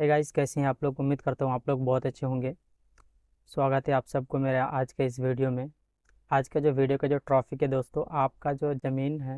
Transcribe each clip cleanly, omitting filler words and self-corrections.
Hey guys, कैसे हैं आप लोग। उम्मीद करता हूँ आप लोग बहुत अच्छे होंगे। स्वागत है आप सबको मेरे आज के इस वीडियो में। आज का जो वीडियो का जो टॉपिक है दोस्तों, आपका जो ज़मीन है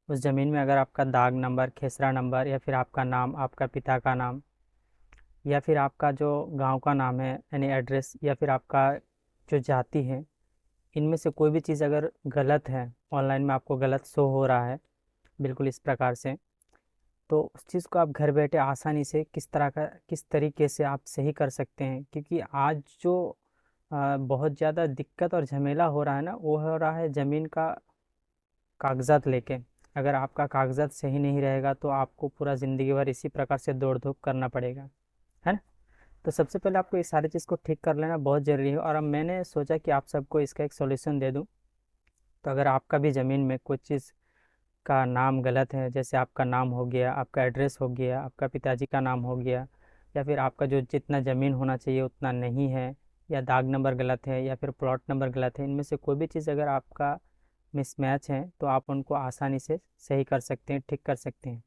उस ज़मीन में अगर आपका दाग नंबर, खेसरा नंबर या फिर आपका नाम, आपका पिता का नाम या फिर आपका जो गांव का नाम है यानी एड्रेस या फिर आपका जो जाति है, इनमें से कोई भी चीज़ अगर गलत है, ऑनलाइन में आपको गलत शो हो रहा है बिल्कुल इस प्रकार से, तो उस चीज़ को आप घर बैठे आसानी से किस तरीके से आप सही कर सकते हैं। क्योंकि आज जो बहुत ज़्यादा दिक्कत और झमेला हो रहा है ना, वो हो रहा है ज़मीन का कागज़ात लेके। अगर आपका कागज़ात सही नहीं रहेगा तो आपको पूरा ज़िंदगी भर इसी प्रकार से दौड़ धूप करना पड़ेगा, है ना। तो सबसे पहले आपको ये सारी चीज़ को ठीक कर लेना बहुत ज़रूरी है, और अब मैंने सोचा कि आप सबको इसका एक सॉल्यूशन दे दूँ। तो अगर आपका भी ज़मीन में कुछ चीज़ का नाम गलत है, जैसे आपका नाम हो गया, आपका एड्रेस हो गया, आपका पिताजी का नाम हो गया, या फिर आपका जो जितना ज़मीन होना चाहिए उतना नहीं है, या दाग नंबर गलत है, या फिर प्लॉट नंबर गलत है, इनमें से कोई भी चीज़ अगर आपका मिसमैच है तो आप उनको आसानी से सही कर सकते हैं, ठीक कर सकते हैं।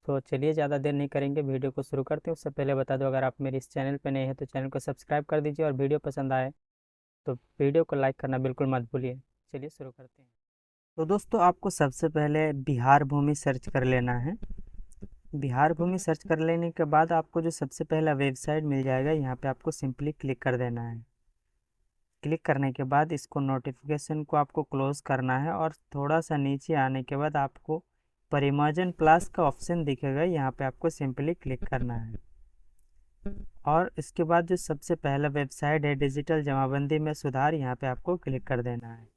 तो चलिए, ज़्यादा देर नहीं करेंगे, वीडियो को शुरू करते हैं। उससे पहले बता दो, अगर आप मेरे इस चैनल पर नए हैं तो चैनल को सब्सक्राइब कर दीजिए, और वीडियो पसंद आए तो वीडियो को लाइक करना बिल्कुल मत भूलिए। चलिए शुरू करते हैं। तो दोस्तों, आपको सबसे पहले बिहार भूमि सर्च कर लेना है। बिहार भूमि सर्च कर लेने के बाद आपको जो सबसे पहला वेबसाइट मिल जाएगा, यहाँ पे आपको सिंपली क्लिक कर देना है। क्लिक करने के बाद इसको नोटिफिकेशन को आपको क्लोज करना है, और थोड़ा सा नीचे आने के बाद आपको परिमार्जन प्लस का ऑप्शन दिखेगा, यहाँ पे आपको सिंपली क्लिक करना है। और इसके बाद जो सबसे पहला वेबसाइट है डिजिटल जमाबंदी में सुधार, यहाँ पे आपको क्लिक कर देना है।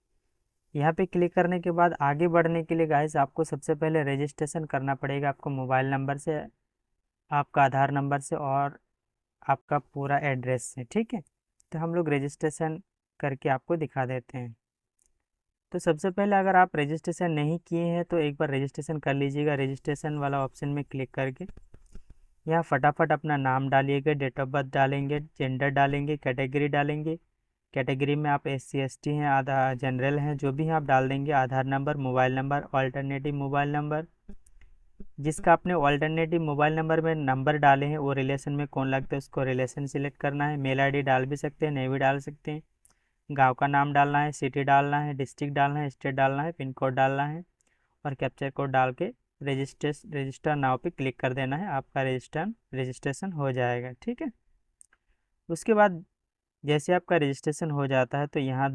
यहाँ पे क्लिक करने के बाद आगे बढ़ने के लिए गाइस आपको सबसे पहले रजिस्ट्रेशन करना पड़ेगा, आपको मोबाइल नंबर से, आपका आधार नंबर से, और आपका पूरा एड्रेस से। ठीक है, तो हम लोग रजिस्ट्रेशन करके आपको दिखा देते हैं। तो सबसे पहले अगर आप रजिस्ट्रेशन नहीं किए हैं तो एक बार रजिस्ट्रेशन कर लीजिएगा, रजिस्ट्रेशन वाला ऑप्शन में क्लिक करके। यहाँ फटाफट अपना नाम डालिएगा, डेट ऑफ बर्थ डालेंगे, जेंडर डालेंगे, कैटेगरी डालेंगे। कैटेगरी में आप SC ST हैं, आधा जनरल हैं, जो भी हैं आप डाल देंगे। Aadhaar number, mobile number, alternative mobile number, जिसका आपने ऑल्टरनेटिव मोबाइल नंबर में नंबर डाले हैं वो रिलेशन में कौन लगता है उसको रिलेशन सिलेक्ट करना है। मेल ID डाल भी सकते हैं, नहीं भी डाल सकते हैं। गांव का नाम डालना है, सिटी डालना है, डिस्ट्रिक्ट डालना है, स्टेट डालना है, पिन कोड डालना है, और कैप्चर कोड डाल के रजिस्टर नाउ पे क्लिक कर देना है। आपका रजिस्ट्रेशन हो जाएगा। ठीक है, उसके बाद जैसे आपका रजिस्ट्रेशन हो जाता है तो यहाँ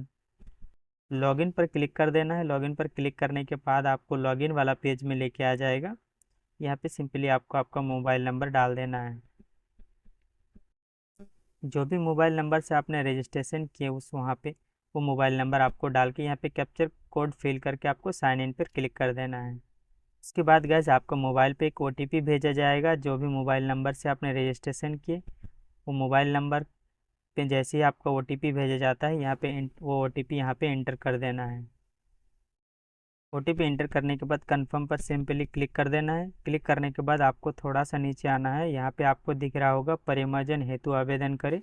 लॉगिन पर क्लिक कर देना है। लॉगिन पर क्लिक करने के बाद आपको लॉगिन वाला पेज में लेके आ जाएगा। यहाँ पे सिंपली आपको आपका मोबाइल नंबर डाल देना है। जो भी मोबाइल नंबर से आपने रजिस्ट्रेशन किए उस वहाँ पे वो मोबाइल नंबर आपको डाल के यहाँ पे कैप्चर कोड फिल करके आपको साइन इन पर क्लिक कर देना है। उसके बाद गैस आपको मोबाइल पे एक OTP भेजा जाएगा। जो भी मोबाइल नंबर से आपने रजिस्ट्रेशन किए वो मोबाइल नंबर पे जैसे ही आपका OTP भेजा जाता है, यहाँ पे वो OTP यहाँ पे एंटर कर देना है। OTP एंटर करने के बाद कंफर्म पर सिंपली क्लिक कर देना है। क्लिक करने के बाद आपको थोड़ा सा नीचे आना है, यहाँ पे आपको दिख रहा होगा परिमार्जन हेतु आवेदन करें,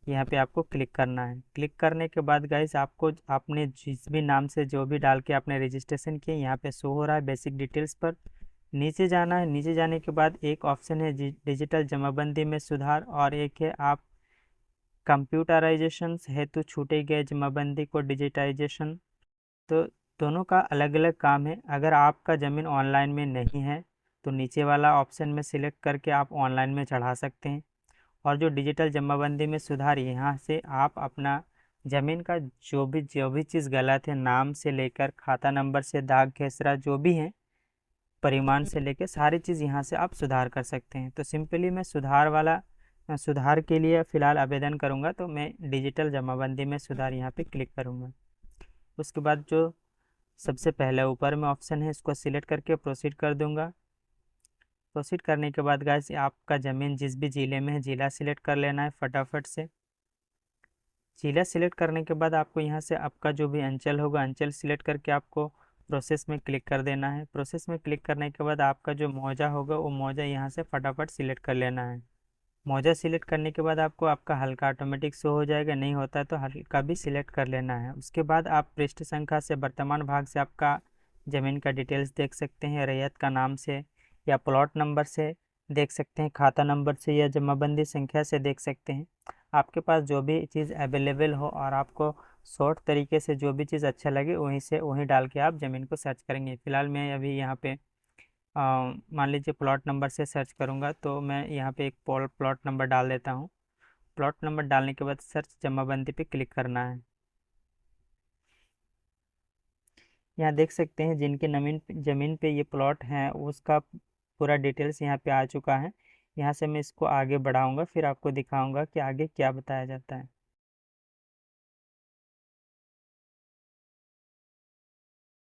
यहाँ पे आपको क्लिक करना है। क्लिक करने के बाद गाइस आपको आपने जिस भी नाम से जो भी डाल के आपने रजिस्ट्रेशन किया यहाँ पे शो हो रहा है बेसिक डिटेल्स पर। नीचे जाना है, नीचे जाने के बाद एक ऑप्शन है डिजिटल जमाबंदी में सुधार, और एक है आप कंप्यूटराइजेशन हेतु छूटे गए जमाबंदी को डिजिटाइजेशन। तो दोनों का अलग अलग काम है। अगर आपका ज़मीन ऑनलाइन में नहीं है तो नीचे वाला ऑप्शन में सिलेक्ट करके आप ऑनलाइन में चढ़ा सकते हैं, और जो डिजिटल जमाबंदी में सुधार, यहाँ से आप अपना ज़मीन का जो भी चीज़ गलत है, नाम से लेकर खाता नंबर से दाग खेसरा जो भी है, परिमाण से लेकर सारी चीज़ यहाँ से आप सुधार कर सकते हैं। तो सिंपली मैं सुधार के लिए फ़िलहाल आवेदन करूँगा, तो मैं डिजिटल जमाबंदी में सुधार यहाँ पे क्लिक करूँगा। उसके बाद जो सबसे पहले ऊपर में ऑप्शन है इसको सिलेक्ट करके प्रोसीड कर दूंगा। प्रोसीड करने के बाद गाइस आपका ज़मीन जिस भी ज़िले में है ज़िला सिलेक्ट कर लेना है फटाफट से। ज़िला सिलेक्ट करने के बाद आपको यहाँ से आपका जो भी अंचल होगा अंचल सिलेक्ट करके आपको प्रोसेस में क्लिक कर देना है। प्रोसेस में क्लिक करने के बाद आपका जो मौजा होगा वो मौजा यहाँ से फटाफट सिलेक्ट कर लेना है। मौजा सिलेक्ट करने के बाद आपको आपका हल्का ऑटोमेटिक शो हो जाएगा, नहीं होता है तो हल्का भी सिलेक्ट कर लेना है। उसके बाद आप पृष्ठ संख्या से वर्तमान भाग से आपका ज़मीन का डिटेल्स देख सकते हैं, रैयत का नाम से या प्लॉट नंबर से देख सकते हैं, खाता नंबर से या जमाबंदी संख्या से देख सकते हैं। आपके पास जो भी चीज़ अवेलेबल हो और आपको शॉर्ट तरीके से जो भी चीज़ अच्छा लगे वहीं से वहीं डाल के आप ज़मीन को सर्च करेंगे। फ़िलहाल मैं अभी यहाँ पे मान लीजिए प्लॉट नंबर से सर्च करूँगा, तो मैं यहाँ पे एक प्लॉट नंबर डाल देता हूँ। प्लॉट नंबर डालने के बाद सर्च जमाबंदी पे क्लिक करना है। यहाँ देख सकते हैं जिनके ज़मीन पे ये प्लॉट हैं उसका पूरा डिटेल्स यहाँ पे आ चुका है। यहाँ से मैं इसको आगे बढ़ाऊँगा, फिर आपको दिखाऊँगा कि आगे क्या बताया जाता है।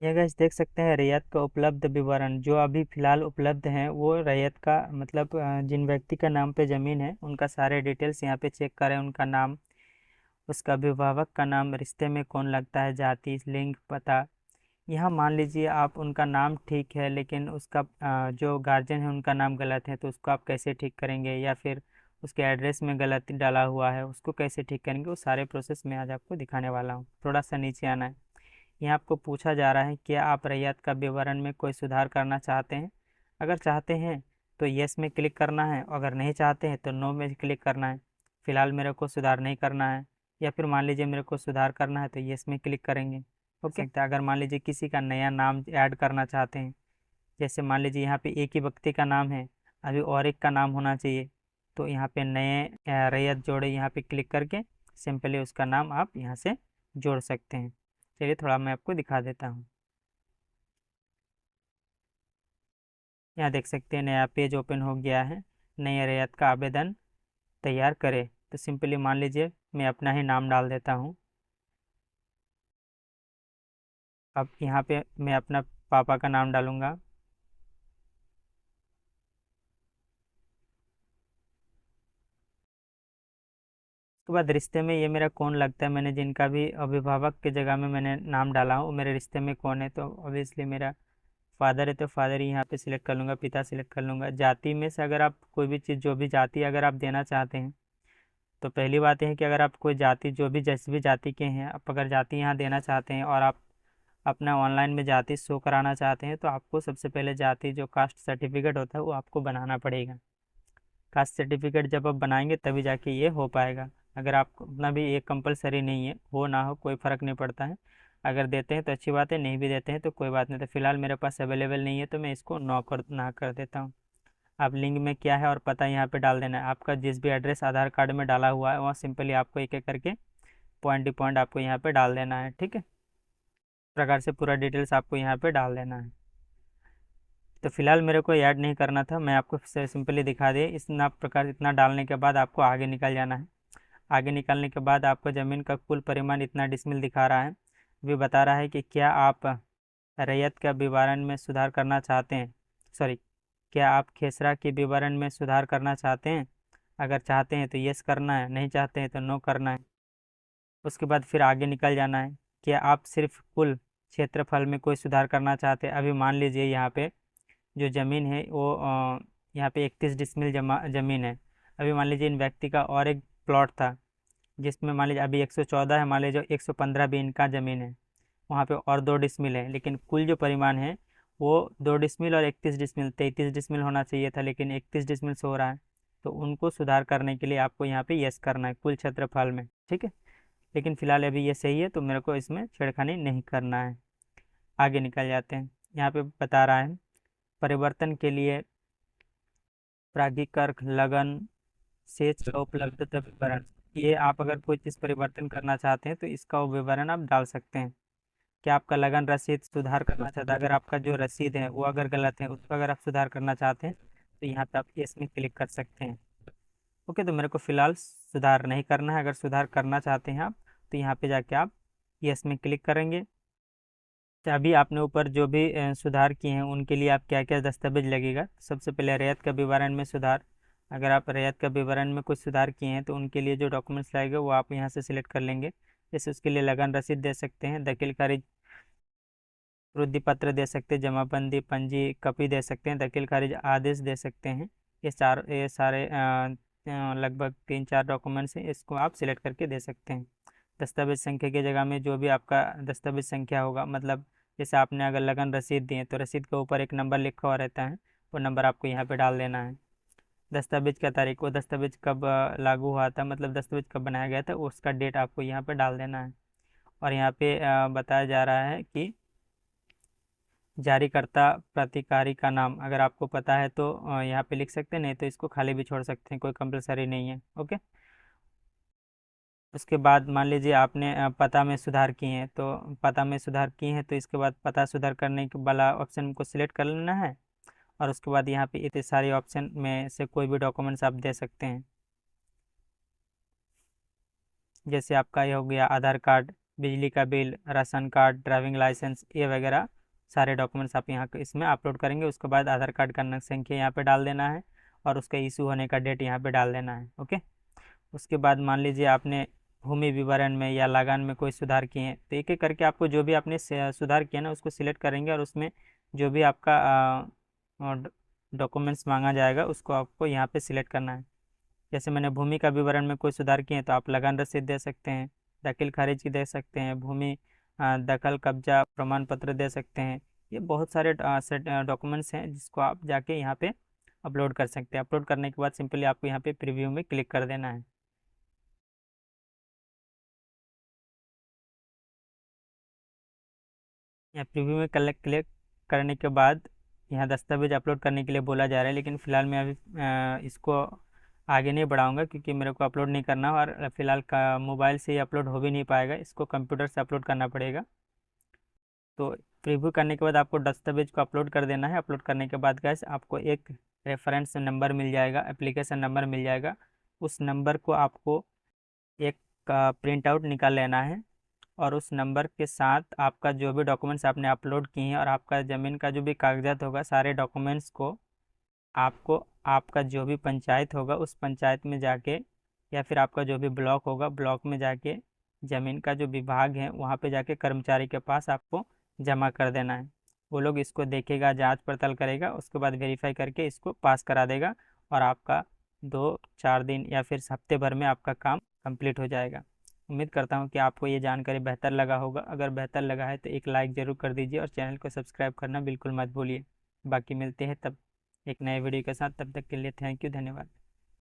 ये गाइस देख सकते हैं रैयत का उपलब्ध विवरण, जो अभी फ़िलहाल उपलब्ध हैं वो रैयत का मतलब जिन व्यक्ति का नाम पे ज़मीन है उनका सारे डिटेल्स यहाँ पे चेक करें। उनका नाम, उसका अभिभावक का नाम, रिश्ते में कौन लगता है, जाति, लिंग, पता। यहाँ मान लीजिए आप उनका नाम ठीक है लेकिन उसका जो गार्जियन है उनका नाम गलत है, तो उसको आप कैसे ठीक करेंगे, या फिर उसके एड्रेस में गलत डाला हुआ है उसको कैसे ठीक करेंगे, वो सारे प्रोसेस मैं आज आपको दिखाने वाला हूँ। थोड़ा सा नीचे आना है। यहाँ आपको पूछा जा रहा है कि आप रैयत का विवरण में कोई सुधार करना चाहते हैं। अगर चाहते हैं तो यस में क्लिक करना है, अगर नहीं चाहते हैं तो नो में क्लिक करना है। फिलहाल मेरे को सुधार नहीं करना है, या फिर मान लीजिए मेरे को सुधार करना है तो यस में क्लिक करेंगे। ओके, तो अगर मान लीजिए किसी का नया नाम ऐड करना चाहते हैं, जैसे मान लीजिए यहाँ पे एक ही व्यक्ति का नाम है, अभी और एक का नाम होना चाहिए, तो यहाँ पे नए रैयत जोड़े यहाँ पे क्लिक करके सिंपली उसका नाम आप यहाँ से जोड़ सकते हैं। चलिए थोड़ा मैं आपको दिखा देता हूँ। यहाँ देख सकते हैं नया पेज ओपन हो गया है। नए रैयत का आवेदन तैयार करें, तो सिंपली मान लीजिए मैं अपना ही नाम डाल देता हूँ। अब यहाँ पे मैं अपना पापा का नाम डालूँगा। उसके बाद रिश्ते में ये मेरा कौन लगता है, मैंने जिनका भी अभिभावक के जगह में मैंने नाम डाला हूँ मेरे रिश्ते में कौन है, तो ऑब्वियसली मेरा फादर है तो फादर ही यहाँ पे सिलेक्ट कर लूँगा, पिता सिलेक्ट कर लूँगा। जाति में से अगर आप कोई भी चीज़, जो भी जाति अगर आप देना चाहते हैं, तो पहली बात यह है कि अगर आप कोई जाति, जो भी जिस भी जाति के हैं, आप अगर जाति यहाँ देना चाहते हैं और आप अपना ऑनलाइन में जाति शो कराना चाहते हैं, तो आपको सबसे पहले जाति जो कास्ट सर्टिफिकेट होता है वो आपको बनाना पड़ेगा। कास्ट सर्टिफिकेट जब आप बनाएंगे तभी जाके ये हो पाएगा। अगर आप उतना भी ये कंपलसरी नहीं है, हो ना हो कोई फ़र्क नहीं पड़ता है। अगर देते हैं तो अच्छी बात है, नहीं भी देते हैं तो कोई बात नहीं। तो फिलहाल मेरे पास अवेलेबल नहीं है तो मैं इसको ना कर देता हूँ। आप लिंक में क्या है और पता यहाँ पे डाल देना है। आपका जिस भी एड्रेस आधार कार्ड में डाला हुआ है वहाँ सिंपली आपको एक एक करके पॉइंट टू पॉइंट आपको यहाँ पे डाल देना है। ठीक है, इस प्रकार से पूरा डिटेल्स आपको यहाँ पे डाल देना है। तो फिलहाल मेरे को ऐड नहीं करना था, मैं आपको सिंपली दिखा दिए। इतना डालने के बाद आपको आगे निकल जाना है। आगे निकलने के बाद आपको ज़मीन का कुल परिमाण इतना डिसमिल दिखा रहा है। भी बता रहा है कि क्या आप रैयत का विवरण में सुधार करना चाहते हैं, सॉरी, क्या आप खेसरा के विवरण में सुधार करना चाहते हैं। अगर चाहते हैं तो यस करना है, नहीं चाहते हैं तो नो करना है। उसके बाद फिर आगे निकल जाना है। क्या आप सिर्फ कुल क्षेत्रफल में कोई सुधार करना चाहते हैं। अभी मान लीजिए यहाँ पे जो ज़मीन है वो यहाँ पे 31 डिसमिल ज़मीन है। अभी मान लीजिए इन व्यक्ति का और एक प्लॉट था जिसमें मान लीजिए अभी 114 है, मान लीजिए 115 भी इनका ज़मीन है, वहाँ पे और 2 डिसमिल है, लेकिन कुल जो परिमाण है वो 2 डिसमिल और 31 डिसमिल, 33 डिसमिल होना चाहिए था लेकिन 31 डिसमिल से हो रहा है। तो उनको सुधार करने के लिए आपको यहाँ पे यस करना है कुल क्षेत्रफल में। ठीक है, लेकिन फ़िलहाल अभी ये सही है तो मेरे को इसमें छेड़खानी नहीं करना है। आगे निकल जाते हैं। यहाँ पे बता रहा है परिवर्तन के लिए प्राधिकार लगन शेष का उपलब्धता विवरण। ये आप अगर कोई चीज़ परिवर्तन करना चाहते हैं तो इसका वो विवरण आप डाल सकते हैं। क्या आपका लगन रसीद सुधार करना चाहते हैं, अगर आपका जो रसीद है वो अगर गलत है उसका अगर आप सुधार करना चाहते हैं तो यहाँ पे आप इसमें क्लिक कर सकते हैं। ओके, तो मेरे को फ़िलहाल सुधार नहीं करना है। अगर सुधार करना चाहते हैं आप तो यहाँ पे जाके आप यस में क्लिक करेंगे। अभी आपने ऊपर जो भी सुधार किए हैं उनके लिए आप क्या क्या दस्तावेज लगेगा। सबसे पहले रैयत का विवरण में सुधार। अगर आप रैयत का विवरण में कुछ सुधार किए हैं तो उनके लिए जो डॉक्यूमेंट्स लगेगा वो आप यहाँ से सिलेक्ट कर लेंगे। जैसे उसके लिए लगन रसीद दे सकते हैं, दखील खारिज वृद्धि पत्र दे सकते हैं, जमाबंदी पंजी कॉपी दे सकते हैं, दखील खारिज आदेश दे सकते हैं। ये सारे लगभग 3-4 डॉक्यूमेंट्स हैं, इसको आप सिलेक्ट करके दे सकते हैं। दस्तावेज संख्या की जगह में जो भी आपका दस्तावेज संख्या होगा, मतलब जैसे आपने अगर लगन रसीद दी है तो रसीद के ऊपर एक नंबर लिखा हुआ रहता है, वो नंबर आपको यहाँ पे डाल देना है। दस्तावेज का तारीख, वो दस्तावेज कब लागू हुआ था, मतलब दस्तावेज कब बनाया गया था, उसका डेट आपको यहाँ पे डाल देना है। और यहाँ पे बताया जा रहा है कि जारीकर्ता प्राधिकारी का नाम अगर आपको पता है तो यहाँ पे लिख सकते हैं, नहीं तो इसको खाली भी छोड़ सकते हैं, कोई कंपलसरी नहीं है। ओके। उसके बाद मान लीजिए आपने पता में सुधार किए हैं, तो पता में सुधार किए हैं तो इसके बाद पता सुधार करने के वाला ऑप्शन को सिलेक्ट कर लेना है। और उसके बाद यहाँ पे इतने सारे ऑप्शन में से कोई भी डॉक्यूमेंट्स आप दे सकते हैं। जैसे आपका ये हो गया आधार कार्ड, बिजली का bill, ration card, driving licence, ये वगैरह सारे डॉक्यूमेंट्स आप यहाँ इसमें अपलोड करेंगे। उसके बाद आधार कार्ड का संख्या यहाँ पे डाल देना है और उसका इशू होने का डेट यहाँ पे डाल देना है। ओके। उसके बाद मान लीजिए आपने भूमि विवरण में या लगान में कोई सुधार किए हैं, तो एक एक करके आपको जो भी आपने सुधार किया ना उसको सिलेक्ट करेंगे और उसमें जो भी आपका डॉक्यूमेंट्स मांगा जाएगा उसको आपको यहाँ पे सिलेक्ट करना है। जैसे मैंने भूमि का विवरण में कोई सुधार किए हैं तो आप लगान रसीद दे सकते हैं, दाखिल खारिज की दे सकते हैं, भूमि दखल कब्जा प्रमाण पत्र दे सकते हैं। ये बहुत सारे डॉक्यूमेंट्स हैं जिसको आप जाके यहाँ पे अपलोड कर सकते हैं। अपलोड करने के बाद सिंपली आपको यहाँ पे प्रीव्यू में क्लिक कर देना है। यहाँ प्रीव्यू में क्लिक करने के बाद यहाँ दस्तावेज अपलोड करने के लिए बोला जा रहा है, लेकिन फ़िलहाल मैं अभी इसको आगे नहीं बढ़ाऊंगा क्योंकि मेरे को अपलोड नहीं करना और फिलहाल का मोबाइल से ही अपलोड हो भी नहीं पाएगा, इसको कंप्यूटर से अपलोड करना पड़ेगा। तो प्रीव्यू करने के बाद आपको दस्तावेज को अपलोड कर देना है। अपलोड करने के बाद गैस आपको एक रेफरेंस नंबर मिल जाएगा, एप्लीकेशन नंबर मिल जाएगा। उस नंबर को आपको एक प्रिंट आउट निकाल लेना है और उस नंबर के साथ आपका जो भी डॉक्यूमेंट्स आपने अपलोड किए हैं और आपका ज़मीन का जो भी कागजात होगा सारे डॉक्यूमेंट्स को आपको आपका जो भी पंचायत होगा उस पंचायत में जाके या फिर आपका जो भी ब्लॉक होगा ब्लॉक में जाके ज़मीन का जो विभाग है वहाँ पे जाके कर्मचारी के पास आपको जमा कर देना है। वो लोग इसको देखेगा, जांच पड़ताल करेगा, उसके बाद वेरीफाई करके इसको पास करा देगा और आपका 2-4 दिन या फिर हफ्ते भर में आपका काम कंप्लीट हो जाएगा। उम्मीद करता हूँ कि आपको ये जानकारी बेहतर लगा होगा। अगर बेहतर लगा है तो एक लाइक ज़रूर कर दीजिए और चैनल को सब्सक्राइब करना बिल्कुल मत भूलिए। बाकी मिलते हैं तब एक नए वीडियो के साथ, तब तक के लिए थैंक यू, धन्यवाद।